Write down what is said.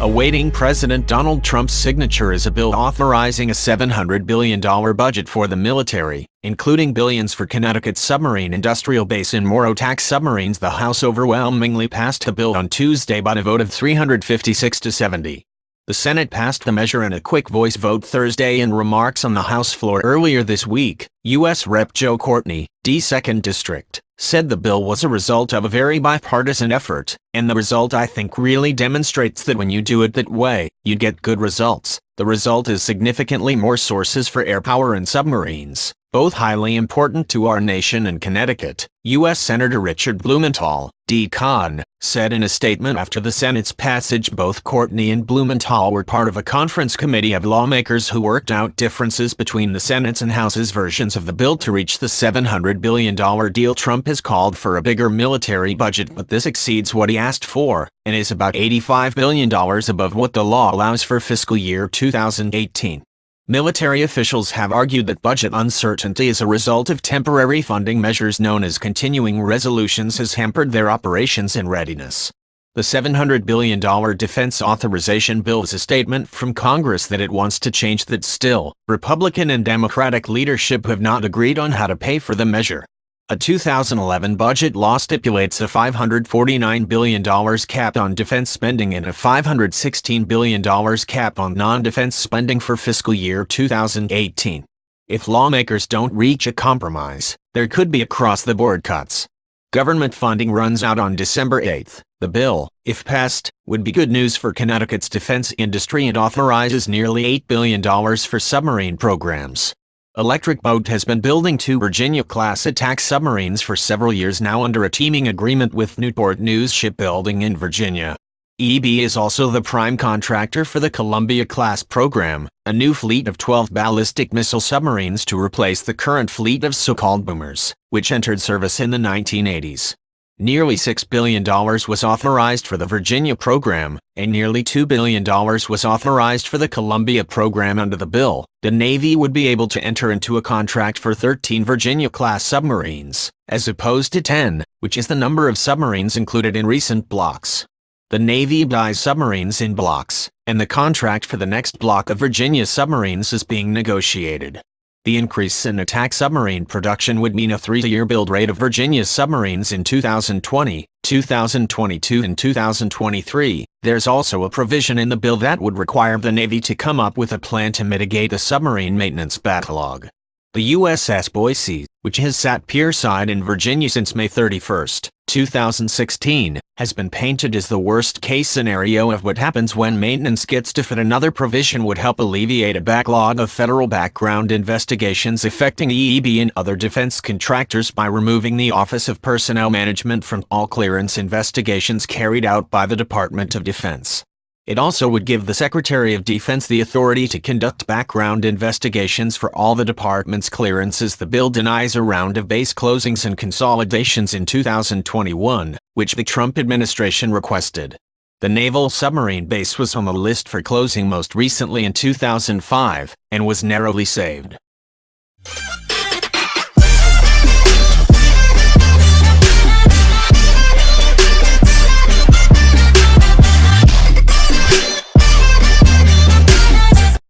Awaiting President Donald Trump's signature is a bill authorizing a $700 billion budget for the military, including billions for Connecticut's submarine industrial base and more attack submarines. The House overwhelmingly passed the bill on Tuesday by a vote of 356 to 70. The Senate passed the measure in a quick voice vote Thursday. In remarks on the House floor earlier this week, U.S. Rep. Joe Courtney, D. 2nd District, said the bill was a result of a very bipartisan effort, and the result I think really demonstrates that when you do it that way, you get good results. The result is significantly more sources for air power and submarines, both highly important to our nation and Connecticut, U.S. Senator Richard Blumenthal, D-Con, said in a statement after the Senate's passage. Both Courtney and Blumenthal were part of a conference committee of lawmakers who worked out differences between the Senate's and House's versions of the bill to reach the $700 billion deal. Trump has called for a bigger military budget, but this exceeds what he asked for, and is about $85 billion above what the law allows for fiscal year 2018. Military officials have argued that budget uncertainty as a result of temporary funding measures known as continuing resolutions has hampered their operations and readiness. The $700 billion defense authorization bill is a statement from Congress that it wants to change that. Still, Republican and Democratic leadership have not agreed on how to pay for the measure. A 2011 budget law stipulates a $549 billion cap on defense spending and a $516 billion cap on non-defense spending for fiscal year 2018. If lawmakers don't reach a compromise, there could be across-the-board cuts. Government funding runs out on December 8. The bill, if passed, would be good news for Connecticut's defense industry. It authorizes nearly $8 billion for submarine programs. Electric Boat has been building 2 Virginia-class attack submarines for several years now under a teaming agreement with Newport News Shipbuilding in Virginia. EB is also the prime contractor for the Columbia-class program, a new fleet of 12 ballistic missile submarines to replace the current fleet of so-called boomers, which entered service in the 1980s. Nearly $6 billion was authorized for the Virginia program, and nearly $2 billion was authorized for the Columbia program. Under the bill, the Navy would be able to enter into a contract for 13 Virginia-class submarines, as opposed to 10, which is the number of submarines included in recent blocks. The Navy buys submarines in blocks, and the contract for the next block of Virginia submarines is being negotiated. The increase in attack submarine production would mean a 3-year build rate of Virginia submarines in 2020, 2022 and 2023. There's also a provision in the bill that would require the Navy to come up with a plan to mitigate the submarine maintenance backlog. The USS Boise, which has sat pierside in Virginia since May 31, 2016, has been painted as the worst-case scenario of what happens when maintenance gets deferred. Another provision would help alleviate a backlog of federal background investigations affecting EEB and other defense contractors by removing the Office of Personnel Management from all clearance investigations carried out by the Department of Defense. It also would give the Secretary of Defense the authority to conduct background investigations for all the department's clearances. The bill denies a round of base closings and consolidations in 2021, which the Trump administration requested. The Naval Submarine Base was on the list for closing most recently in 2005, and was narrowly saved.